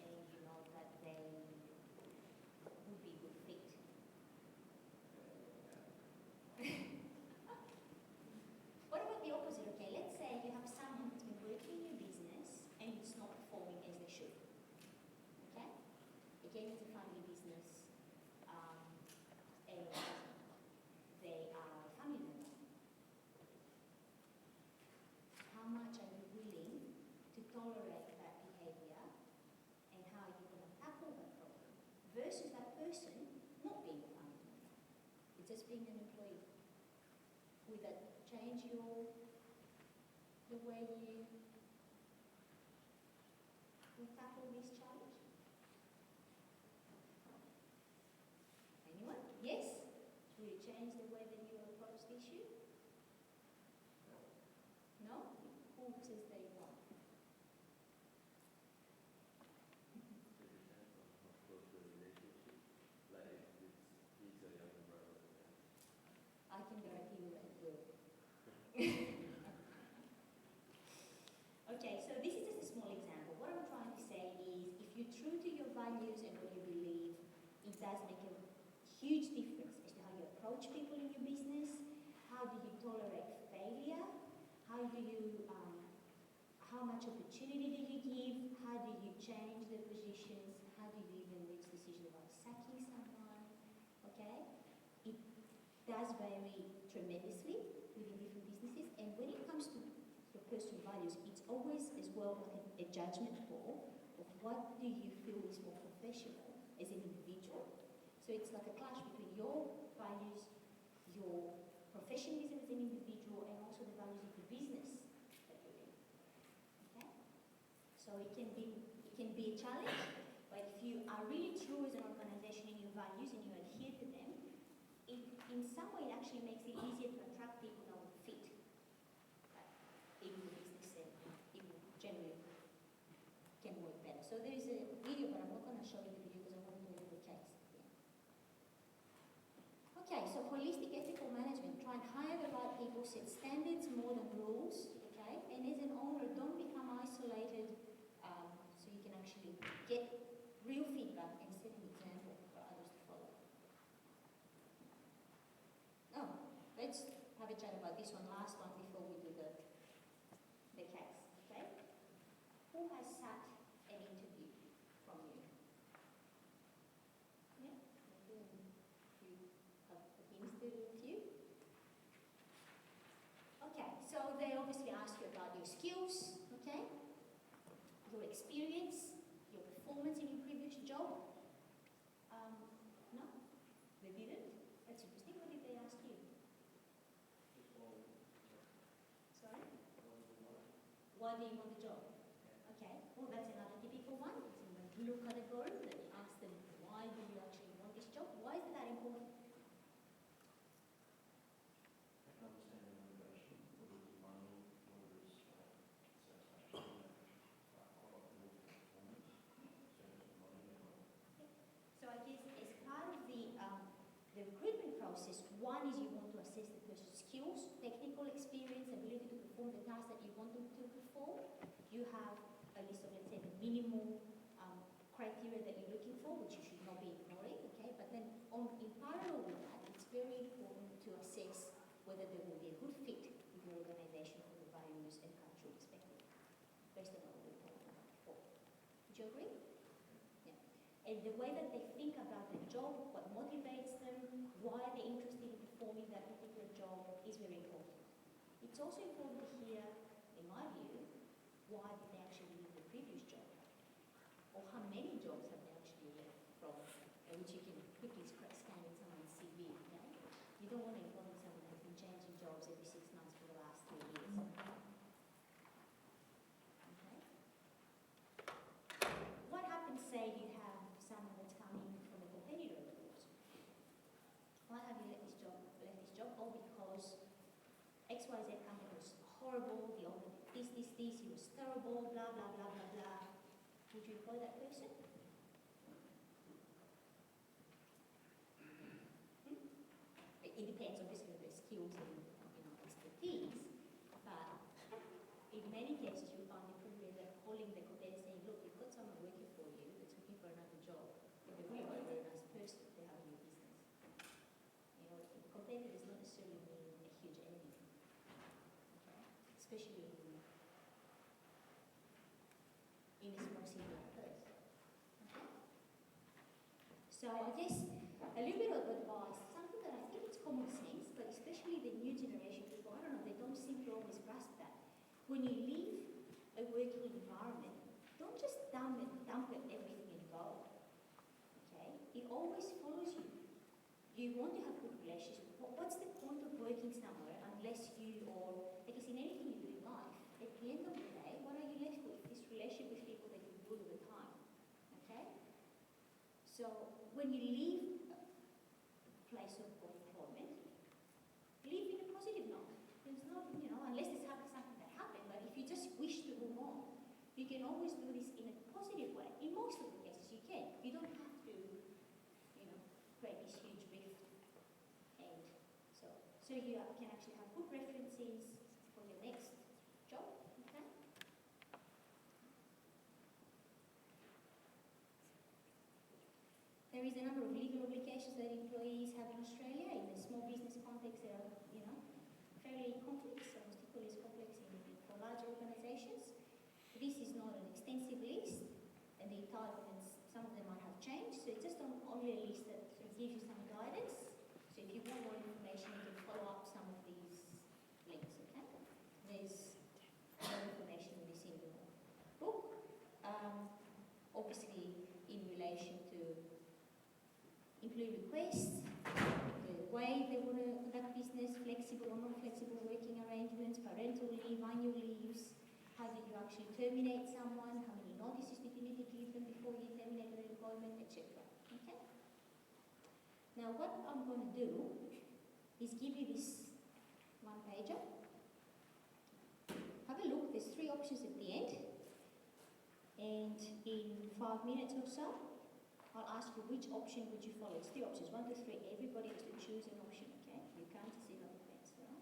and you know that they would be a good fit. What about the opposite? Okay, let's say you have someone who's been working in your business and it's not performing as they should. Okay? Again, it's a family business and they are a family member. How much are you willing to tolerate that behavior and how are you going to tackle that problem versus that person not being a family member, it's just being an employee? Would that change the way you tackle this challenge? Anyone? Yes? Would it change the way that you approach the issue? No? Who says they won't? I can guarantee you that it will. Okay, so this is just a small example. What I'm trying to say is if you're true to your values and what you believe, does make a huge difference as to how you approach people in your business, how do you tolerate failure, how do you, how much opportunity do you give, how do you change the positions, how do you even reach decision about sacking someone, okay? It does vary tremendously within different businesses, and when it comes to your personal values, it's always as well like a judgment call of what do you feel is more professional as an individual. So it's like a clash between your values, your professionalism as an individual, and also the values of the business that you're in. Okay? So it can be a challenge, but if you are really true as an organization in your values and you adhere to them, it in some way it actually makes it easier to attract people that will fit in the business, and it will generally can work better. So there is a video, but I'm not going to show you the video because I want to do the case. Yeah. Okay, so holistic ethical management. Try and hire the right people, set standards more than rules, okay? And as an owner, don't become isolated, so you can actually get real feedback and set an example for others to follow. Oh, let's have a chat about this one, last one, before we do the case, okay? Who has sat an interview from you? Yeah, maybe you have administered a few. Okay, so they obviously ask you about your skills, okay? Your experience, your performance in your previous job. No? They didn't? That's interesting. What did they ask you? Sorry? Why do you want the job? Okay, well that's another typical one. It's in the blue category that you ask them, why do you actually want this job? Why is that important? I can understand the motivation, whether it's money, whether it's satisfaction, quite often with performance, service and money as well. So I guess as part of the recruitment process, one is you want to assess the person's skills, technical experience, ability to perform the tasks that you want them to perform. You have a list of, let's say, the minimal criteria that you're looking for, which you should not be ignoring, okay? But then in parallel with that, it's very important to assess whether there will be a good fit with your organization from the values and cultural perspective, based on what we were talking about before. Would you agree? Yeah. And the way that they think about the job, what motivates them, why they're interested in performing that particular job is very important. It's also important to hear, in my view, why did they actually leave the previous job? Or how many jobs have they actually left from, which you can quickly scan in someone's CV, okay? You don't want to employ someone who's been changing jobs every 6 months for the last 3 years. Okay? What happens, say, you have someone that's coming from a competitor of yours? Why have you left this job? All because XYZ company was horrible, the owner did this, he was terrible, blah, blah, blah, blah, blah. Would you employ that person? It depends, obviously, on their skills and expertise, but in many cases you find the company calling the competitor saying, look, we've got someone working for you that's looking for another job, but they're really a very nice person they have in your business. You know, the competitor does not necessarily mean a huge enemy, okay? Especially in a small city like Perth. Okay? So I guess a little bit of advice, something that I think it's common sense, but especially the new generation people, I don't know, they don't seem to always grasp that. When you leave a working environment, don't just dump everything and go. Okay? It always follows you. You want to have good relationships. What's the point of working somewhere unless you, or because in anything you do in life, at the end of the day, what are you left with? This relationship with people that you build over time. Okay? So when you leave a place of employment, leave in a positive note. There's no, unless there's something that happened, but if you just wish to move on, you can always do this in a positive way. In most of the cases you can. You don't have to, create this huge rift. And so you can actually have good references for your next job, okay? There There is a number of legal obligations that employees have in Australia. In the small business context, they are, fairly complex, almost equally as complex for larger organizations. This is not an extensive list, and the entitlements, some of them might have changed, so it's just only a list that sort of gives you some guidance. So if you want more information, you can follow up some of these links, okay? There's more information in this in the book. Obviously, in relation to employee requests, the way they want to conduct business, flexible or non-flexible working arrangements, parental leave, annual leaves, how do you actually terminate someone, how many notices do you need to give them before you terminate their employment, etc. Okay? Now what I'm going to do is give you this one pager. Have a look, there's 3 options at the end. And in 5 minutes or so, I'll ask you which option would you follow. It's 3 options, 1, 2, 3. Everybody has to choose an option, okay? You can't sit on the fence, all right?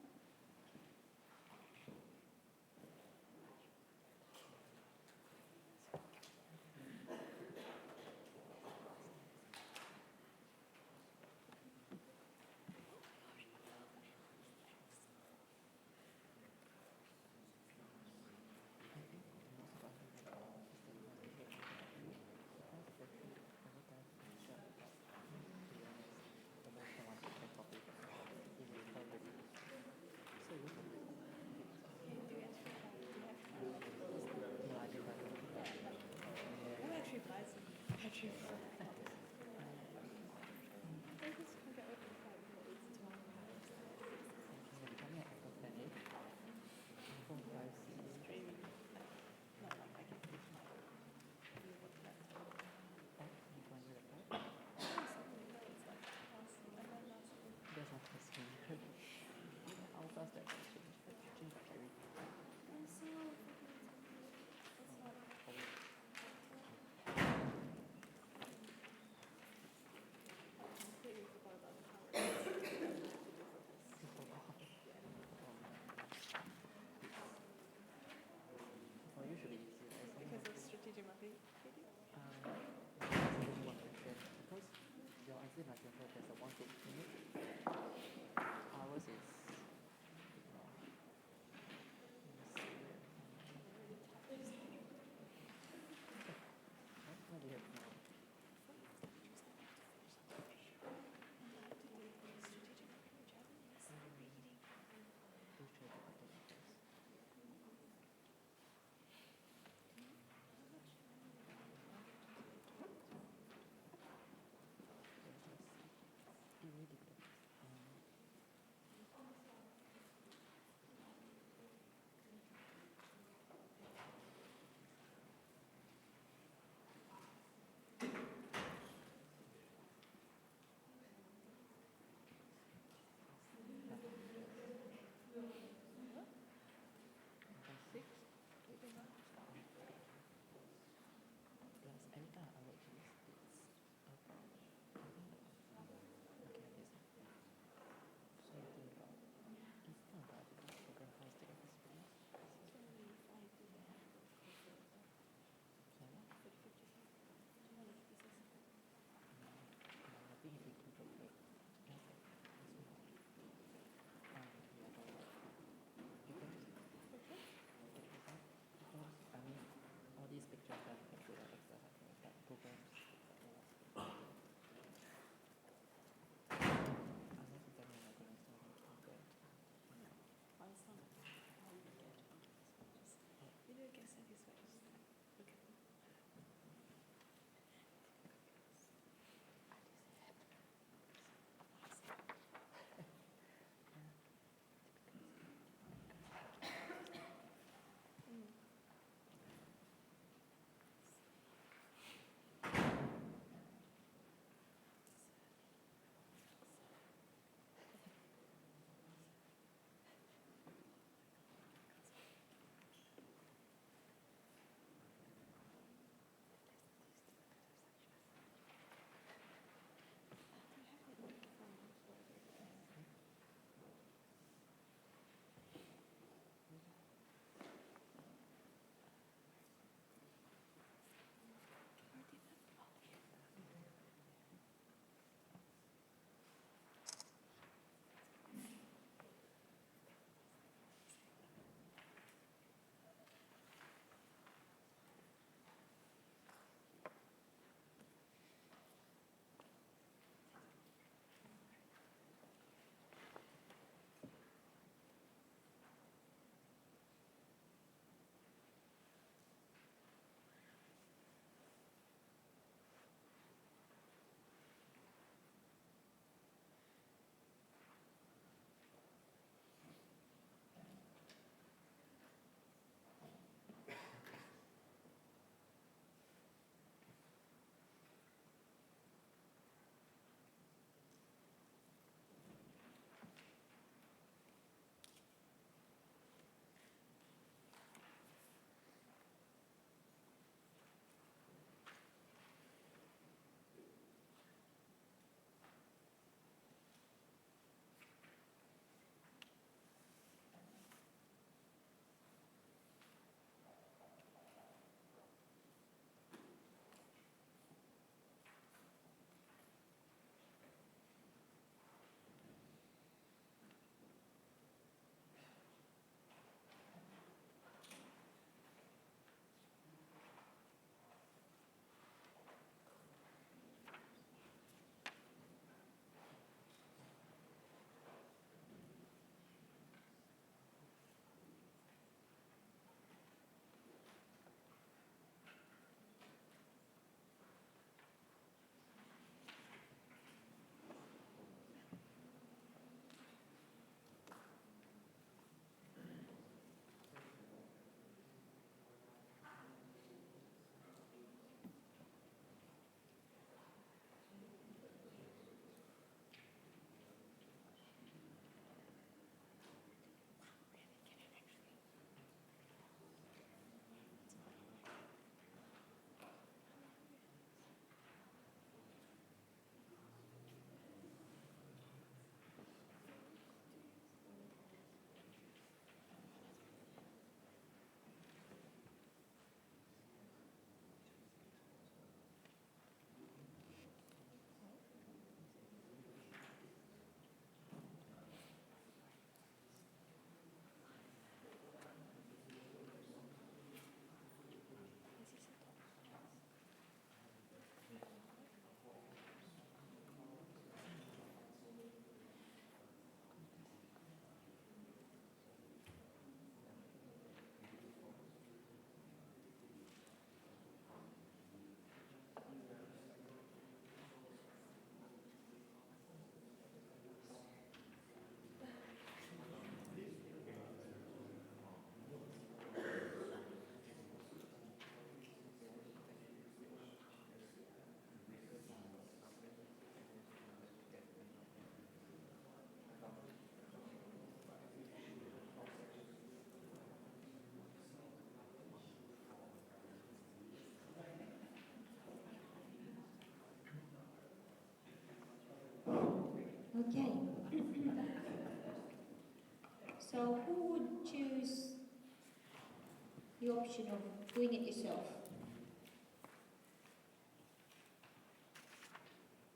the option of doing it yourself?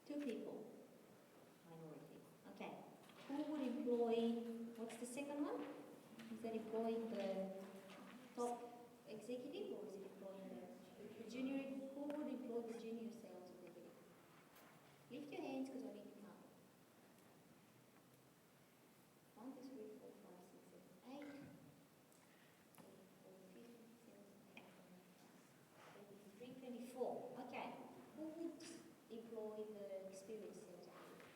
2 people. Minority. Okay. Who would employ, what's the second one? Is that employing the top executive or is it employing the junior? Who would employ the junior sales executive? Lift your hands because I need to count. 1, 2, 3, 4, 5, 6, 7, 8. 324. Okay. Who would employ the experienced sales executive?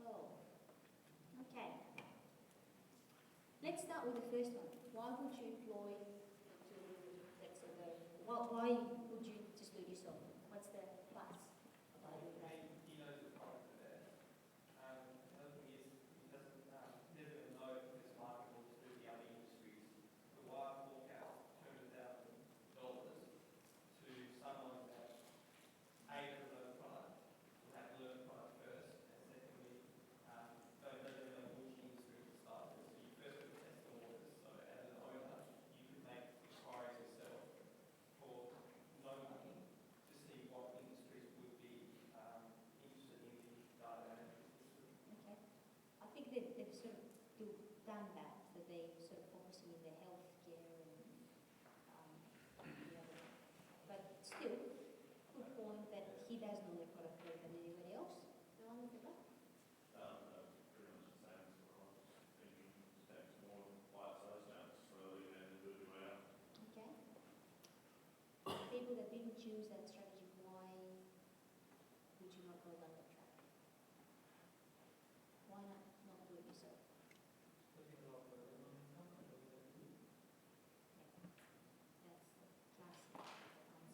Oh. Okay. Let's start with the first one. Why would you employ let's say why would you just do it yourself? What's the plus about doing that? He knows the product there. Another thing is he doesn't never going to know if it's marketable to the other industries. The why fork out $200,000 to someone that A doesn't know the product, will have to learn the product first, and secondly, doesn't know which industry to start with. So you first have to test the waters. So as an owner, you could make inquiries yourself for no money to see what industries would be interested in the data management system. Okay. I think they've sort of done that they sort of focusing in the healthcare and the other. But still, good point that he does know the product better than anybody else. The one with the back. Pretty much the same as what I was thinking. Steps more bite-sized notes slowly and then moving around. Okay. People that didn't choose that strategy, why would you not go down that track? Why not do it yourself? Looking at all the That's the classic answer.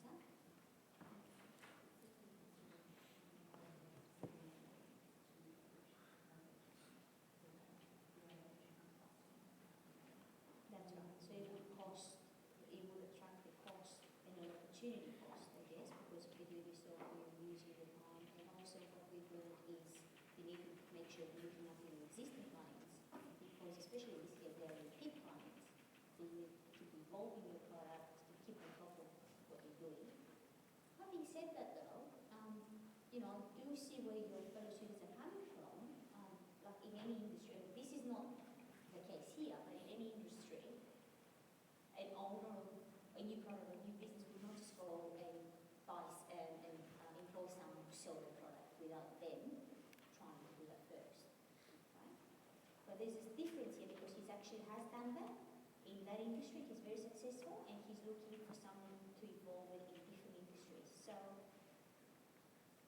That's right. So it would cost, it would attract the cost and an opportunity cost, I guess, because if you do this yourself, you're using the time. And also what we've learned is you need to make sure you're looking after your existing clients, because especially in this case, they're repeat clients. So you need to be evolving your product to keep on top of what you're doing. Having said that though, I do see where your fellow students are coming from, like in any industry. This is not the case here, but in any industry, an owner of a new product, a new business would not just go and employ someone to sell the product without them trying to do that first, right? But there's this difference here because he's actually has done that in that industry. He's very successful, and he's looking for someone to evolve it in different industries. So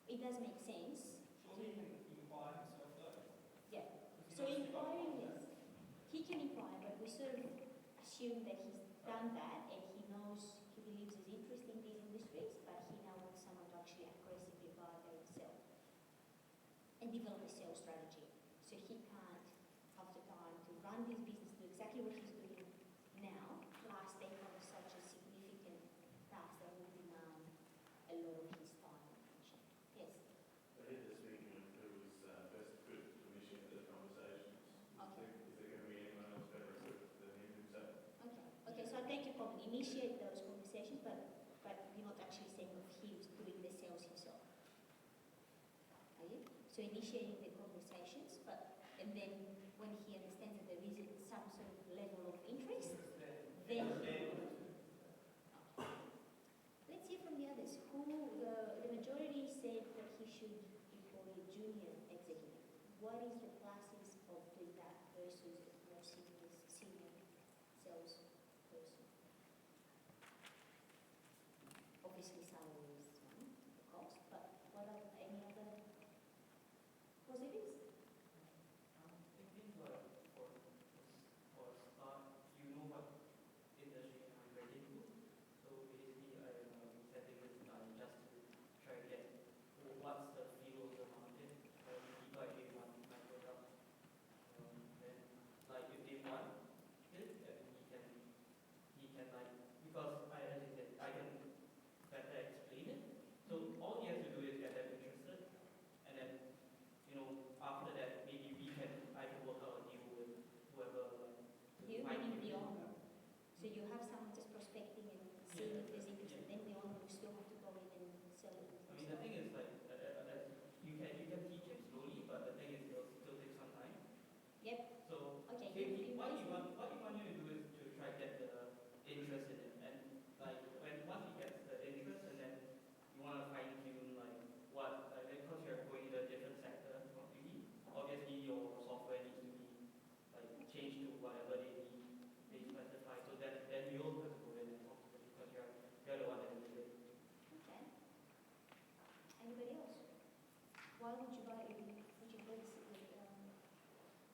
it does make sense. Surely he can inquire himself though. Yeah. Because he So knows the inquiring, product. yes, he can inquire, but we sort of assume that he's done that and he knows, he believes his interest in these industries, but he now wants someone to actually aggressively go out there and sell and develop a sales strategy. So he can't have the time to run this business, do exactly what he's doing now, plus take on such a significant task that will demand a lot of his time and attention. Yes. I hear the speaking of who was best equipped to initiate those conversations. Okay. Is there going to be anyone else better equipped than him himself? Okay, so I take your comment. Initiate those conversations, but you're not actually saying of him doing the sales himself. Are you? So initiating the conversations, and then when he understands that there is some sort of level of interest, then let's hear from the others. The majority said that he should employ a junior executive. What is the pluses of doing that versus a more senior sales person? Obviously, salary is one, the cost, but what are any other positives? Things like for start, you know what industry I'm ready to. So basically, I'm setting this just to try to get what's the field of the market. If I get one micro Why would you buy it? Would you place it with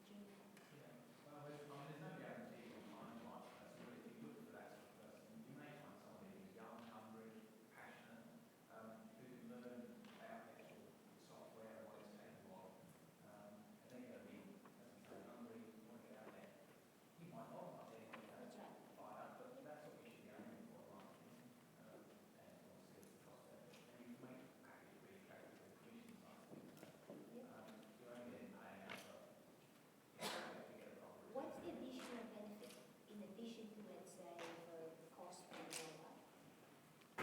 junior? Yeah, well, there's no guarantee on time like that, so if you look for that sort of person, you may find somebody who's young, hungry, passionate, who can learn about the actual software, what it's capable of, and they're going to be, as I say, hungry, want to get out there. You might not like them, That's right. but that's what you should be aiming for, right? And obviously it's the cost benefit, and you can make the package really attractive with commission side of things. You're only getting paying out for, if you get a proper return. What's the additional benefit in addition to, let's say, the cost and all that?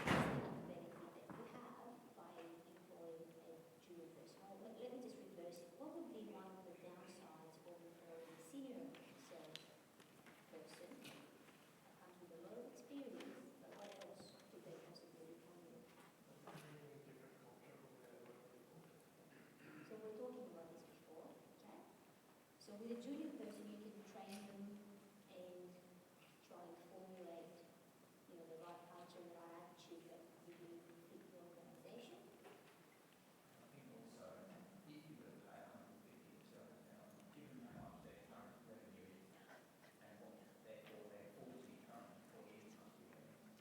What's the benefit that you have by employing a junior person? Or let me just reverse it. What would be one of the downsides of employing a senior sales person that comes with a lot of experience, but what else do they possibly come with? So we're talking about this before, okay? So with a junior person, you can train them and try and formulate, the right culture, the right attitude that really fit the organization. I think also, if you were to pay 150 to 200,000, given how much their current revenue is and what therefore their 40 current employees must be earning,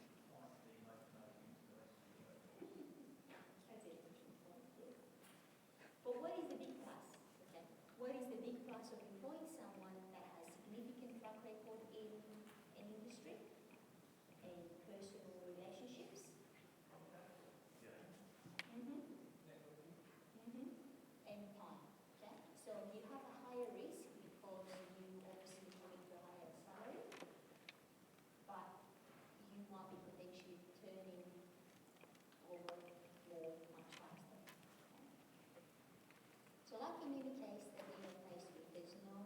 it's quite the motivating to the rest of the workforce. That's a good point, yes. But what is the big plus? Okay. What is the big plus of employing someone that has significant track record in an industry and personal relationships? And time. Okay. So you have a higher risk because you obviously commit to a higher salary, but you might be potentially turning over more much faster. Okay. So like in any case that we are faced with, there's no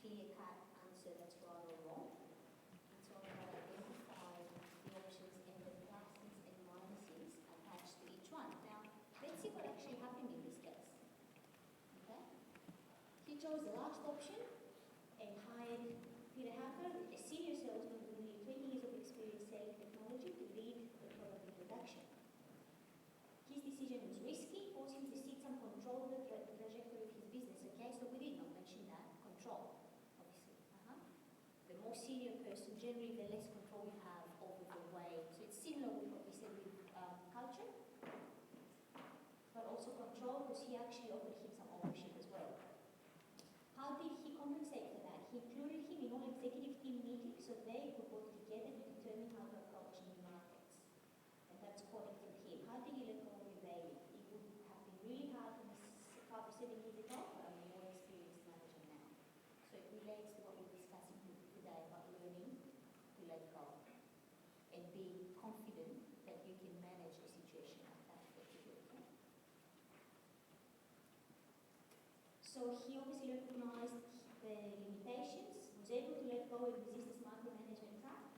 clear-cut answer that's right or wrong. It's all about identifying the options and the pluses and minuses attached to each one. Now, let's see what actually happened in this case. Okay? He chose the last option and hired Peter Hacker, a senior salesman with nearly 20 years of experience selling technology, to lead the product introduction. His decision was risky, forced him to seek some control of the trajectory of his business. Okay, so we did not mention that. Control, obviously. The more senior person, generally the less control you have over the way. So it's similar with what we said with culture, but also control because he actually offered him some ownership as well. How did he compensate for that? He included him in all executive team meetings so they could work together to determine how to approach new markets. And that's quoting from him. How did he let go of the baby? It would have been really hard for me 7 years ago, but I'm a more experienced manager now. So it relates to what we're discussing today about learning to let go and being confident that you can manage a situation like that effectively. So he obviously recognized the limitations, was able to let go and resist this micromanagement trap,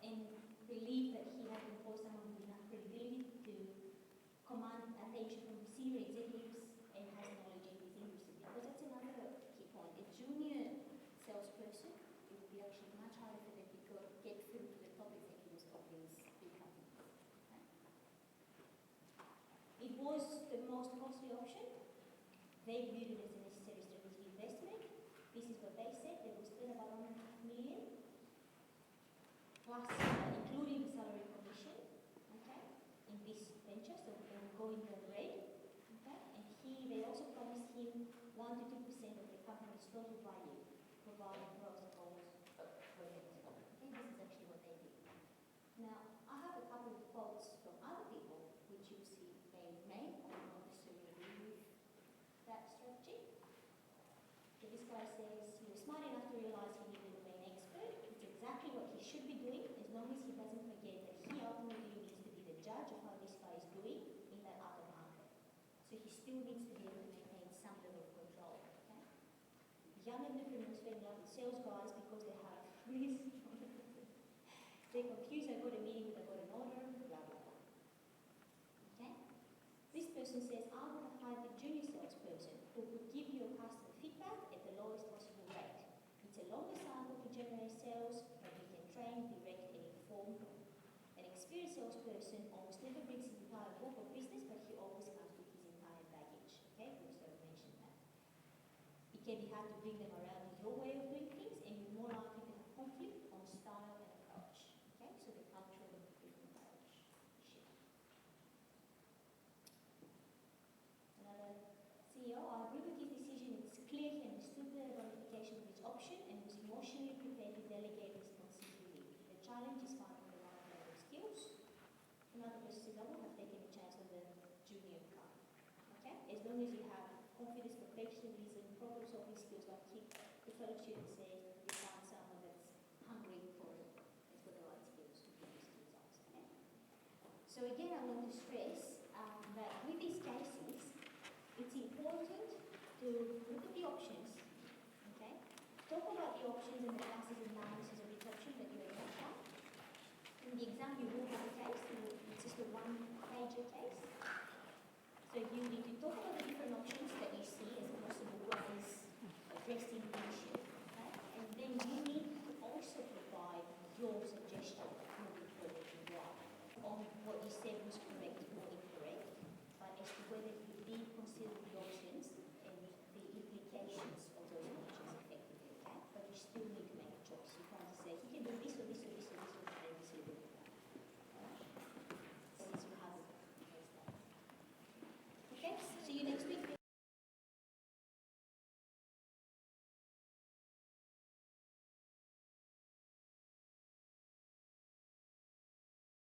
and believed that he had employed someone with enough credibility to command attention from senior executives and has knowledge in this industry. Because that's another key point. A junior salesperson, it would be actually much harder for them to get through to the top executives of these big companies. Okay? It was the most costly option. They viewed it as a necessary strategic investment. This is what they said. They will spend about $1.5 million, plus including the salary commission, okay, in this venture. So they will go in the red, okay. And they also promised him 1 to 2% of the company's total value, providing growth goals for him. Okay, this is actually what they did. Now, I have a couple of quotes from other people, which you see they may or not necessarily agree with that strategy. So this guy says, he was smart enough to realize he needed a domain expert. It's exactly what he should be doing, as long as he doesn't forget that he ultimately needs to be the judge of how this guy is doing in that other market. So he still needs to be able to maintain some level of control. Okay? Young entrepreneurs fell in love with sales guys because they have really they're confused, I got a meeting with, I got an order, blah, blah, blah. Okay? This person says, I want to hire the junior salesperson who could give you a customer feedback at the lowest possible rate. It's a longer cycle to generate sales, but you can train, direct, and inform. An experienced salesperson almost never brings an entire book of business, but he always comes can be hard to bring them around your way of doing things, and you're more likely to have conflict on style and approach. Okay, so the cultural and different approach shift. Another CEO, I agree with his decision. It's clear he understood the ramification of each option and was emotionally prepared to delegate responsibility. The challenge is finding the right level of skills. Another person says, I would have taken a chance on the junior car. Okay? As long as you have confidence, perfectionism, problem solving skills, like the fellow student said, you find someone that's hungry for it, has got the right skills to produce the results. Okay? So again, I want to stress that with these cases, it's important to look at the options, okay? Talk about the options and the pluses and minuses of each option that you identify. In the exam, you will have a case, it's just a one-pager case. So you need to talk about the